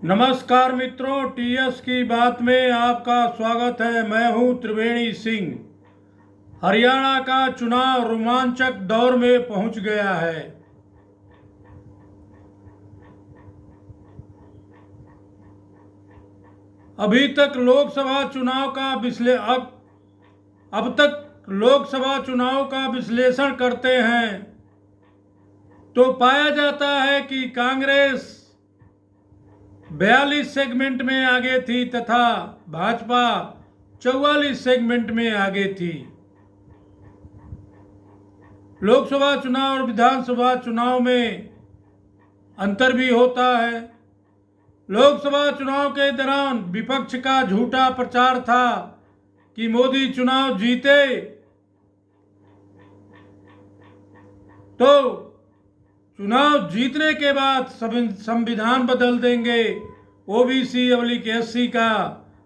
नमस्कार मित्रों, टीएस की बात में आपका स्वागत है। मैं हूं त्रिवेणी सिंह। हरियाणा का चुनाव रोमांचक दौर में पहुंच गया है। अभी तक लोकसभा चुनाव का अब तक लोकसभा चुनाव का विश्लेषण करते हैं तो पाया जाता है कि कांग्रेस 42 सेगमेंट में आगे थी तथा भाजपा 44 सेगमेंट में आगे थी। लोकसभा चुनाव और विधानसभा चुनाव में अंतर भी होता है। लोकसभा चुनाव के दौरान विपक्ष का झूठा प्रचार था कि मोदी चुनाव जीते तो चुनाव जीतने के बाद संविधान बदल देंगे, ओबीसी एससी का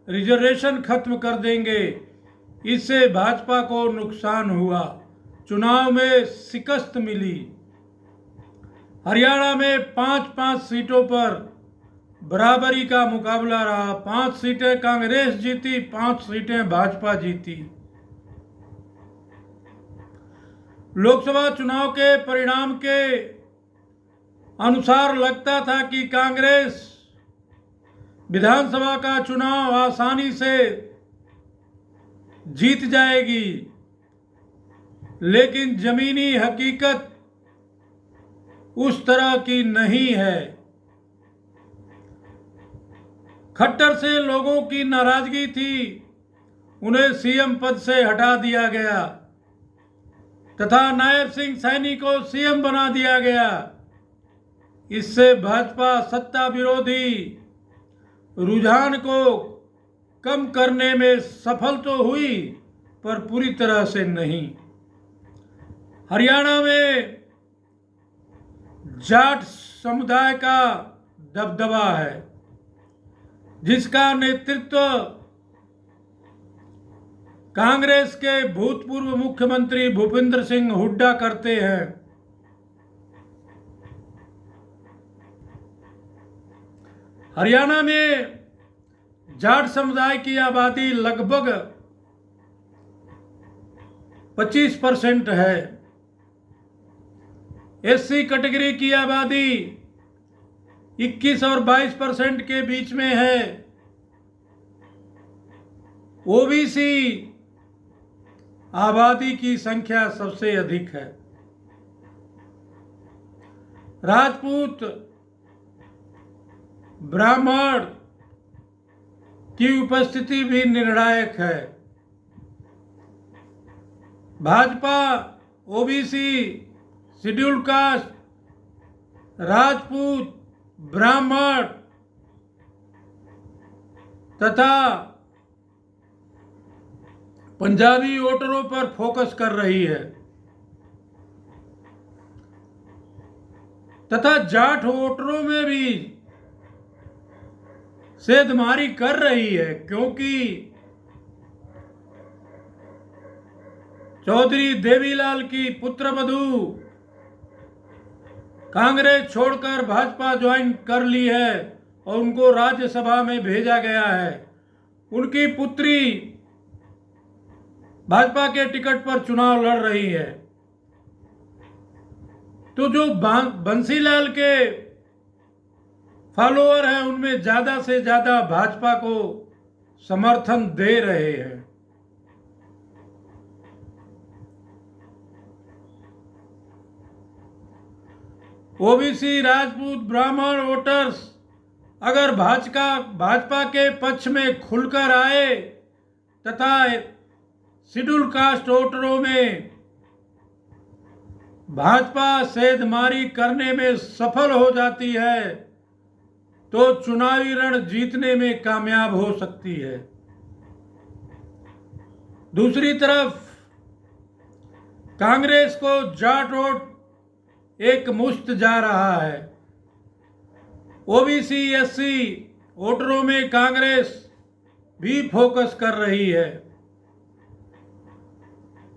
रिजर्वेशन खत्म कर देंगे। इससे भाजपा को नुकसान हुआ, चुनाव में शिकस्त मिली। हरियाणा में 5-5 सीटों पर बराबरी का मुकाबला रहा। 5 सीटें कांग्रेस जीती, 5 सीटें भाजपा जीती। लोकसभा चुनाव के परिणाम के अनुसार लगता था कि कांग्रेस विधानसभा का चुनाव आसानी से जीत जाएगी, लेकिन जमीनी हकीकत उस तरह की नहीं है। खट्टर से लोगों की नाराजगी थी, उन्हें सीएम पद से हटा दिया गया तथा नायब सिंह सैनी को सीएम बना दिया गया। इससे भाजपा सत्ता विरोधी रुझान को कम करने में सफल तो हुई, पर पूरी तरह से नहीं। हरियाणा में जाट समुदाय का दबदबा है, जिसका नेतृत्व कांग्रेस के भूतपूर्व मुख्यमंत्री भूपेंद्र सिंह हुड्डा करते हैं। हरियाणा में जाट समुदाय की आबादी लगभग 25% है। एससी कैटेगरी की आबादी 21 और 22% के बीच में है। ओबीसी आबादी की संख्या सबसे अधिक है। राजपूत, ब्राह्मण की उपस्थिति भी निर्णायक है। Bhajpa OBC, scheduled caste, Rajput, ब्राह्मण तथा पंजाबी वोटरों पर फोकस कर रही है तथा जाट वोटरों में भी सेधमारी कर रही है, क्योंकि चौधरी देवीलाल की पुत्रवधू कांग्रेस छोड़कर भाजपा ज्वाइन कर ली है और उनको राज्यसभा में भेजा गया है। उनकी पुत्री भाजपा के टिकट पर चुनाव लड़ रही है। तो जो बंसीलाल के फॉलोअर हैं, उनमें ज्यादा से ज्यादा भाजपा को समर्थन दे रहे हैं। ओबीसी, राजपूत, ब्राह्मण वोटर्स अगर भाजपा के पक्ष में खुलकर आए तथा शेड्यूल कास्ट वोटरों में भाजपा सेधमारी करने में सफल हो जाती है तो चुनावी रण जीतने में कामयाब हो सकती है। दूसरी तरफ कांग्रेस को जाट वोट एक मुश्त जा रहा है। ओबीसी एससी वोटरों में कांग्रेस भी फोकस कर रही है।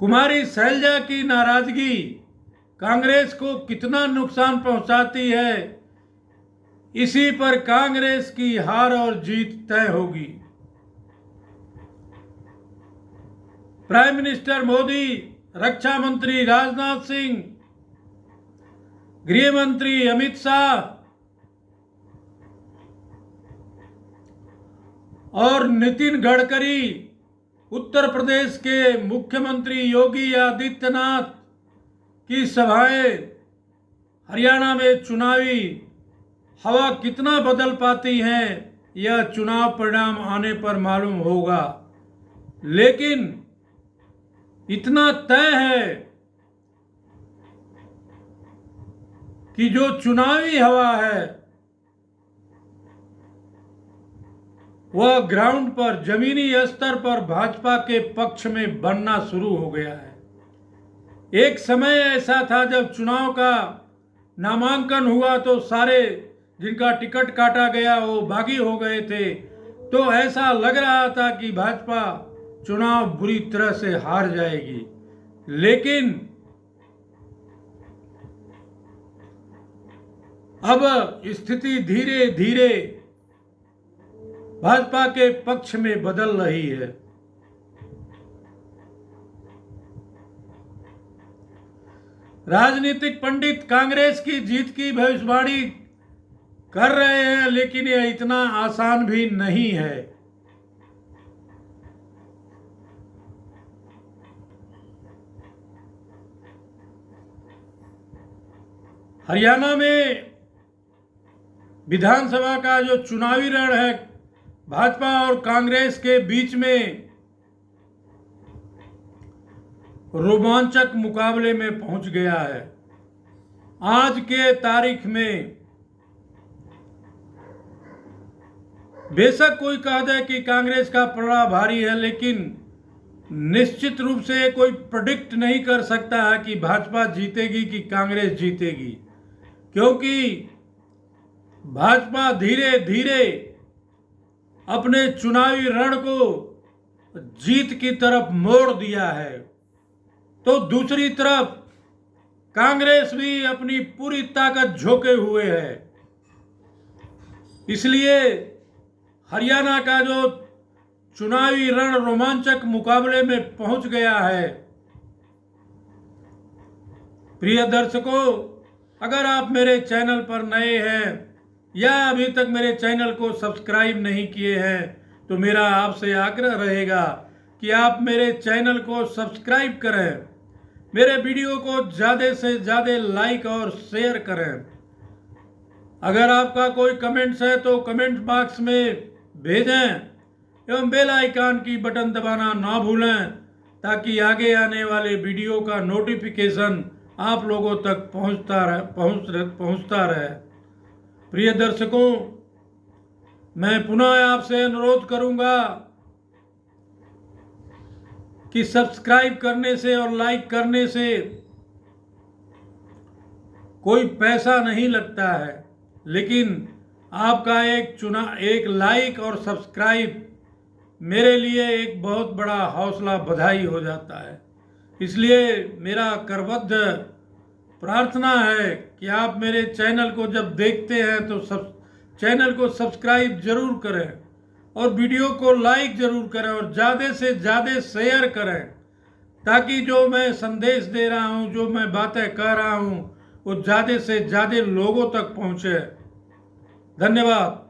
कुमारी शैलजा की नाराजगी कांग्रेस को कितना नुकसान पहुंचाती है, इसी पर कांग्रेस की हार और जीत तय होगी। प्राइम मिनिस्टर मोदी, रक्षा मंत्री राजनाथ सिंह, गृह मंत्री अमित शाह और नितिन गडकरी, उत्तर प्रदेश के मुख्यमंत्री योगी आदित्यनाथ की सभाएं हरियाणा में चुनावी हवा कितना बदल पाती हैं, यह चुनाव परिणाम आने पर मालूम होगा। लेकिन इतना तय है कि जो चुनावी हवा है वह ग्राउंड पर, जमीनी स्तर पर भाजपा के पक्ष में बनना शुरू हो गया है। एक समय ऐसा था जब चुनाव का नामांकन हुआ तो सारे जिनका टिकट काटा गया वो बागी हो गए थे, तो ऐसा लग रहा था कि भाजपा चुनाव बुरी तरह से हार जाएगी। लेकिन अब स्थिति धीरे धीरे भाजपा के पक्ष में बदल रही है। राजनीतिक पंडित कांग्रेस की जीत की भविष्यवाणी कर रहे हैं, लेकिन यह इतना आसान भी नहीं है। हरियाणा में विधानसभा का जो चुनावी रण है भाजपा और कांग्रेस के बीच में रोमांचक मुकाबले में पहुंच गया है। आज के तारीख में बेशक कोई कह दे कि कांग्रेस का पलड़ा भारी है, लेकिन निश्चित रूप से कोई प्रेडिक्ट नहीं कर सकता है कि भाजपा जीतेगी कि कांग्रेस जीतेगी, क्योंकि भाजपा धीरे धीरे अपने चुनावी रण को जीत की तरफ मोड़ दिया है, तो दूसरी तरफ कांग्रेस भी अपनी पूरी ताकत झोंके हुए है। इसलिए हरियाणा का जो चुनावी रण रोमांचक मुकाबले में पहुंच गया है। प्रिय दर्शकों, अगर आप मेरे चैनल पर नए हैं या अभी तक मेरे चैनल को सब्सक्राइब नहीं किए हैं तो मेरा आपसे आग्रह रहेगा कि आप मेरे चैनल को सब्सक्राइब करें, मेरे वीडियो को ज़्यादा से ज़्यादा लाइक और शेयर करें। अगर आपका कोई कमेंट्स है तो कमेंट बॉक्स में भेजें एवं बेल आइकन की बटन दबाना ना भूलें, ताकि आगे आने वाले वीडियो का नोटिफिकेशन आप लोगों तक पहुंचता रहे। प्रिय दर्शकों, मैं पुनः आपसे अनुरोध करूंगा कि सब्सक्राइब करने से और लाइक करने से कोई पैसा नहीं लगता है, लेकिन आपका एक लाइक और सब्सक्राइब मेरे लिए एक बहुत बड़ा हौसला बधाई हो जाता है। इसलिए मेरा करबद्ध प्रार्थना है कि आप मेरे चैनल को जब देखते हैं तो चैनल को सब्सक्राइब जरूर करें और वीडियो को लाइक जरूर करें और ज़्यादा से ज़्यादा शेयर करें, ताकि जो मैं संदेश दे रहा हूं, जो मैं बातें कह रहा हूं, वो ज़्यादा से ज़्यादा लोगों तक पहुंचे। धन्यवाद।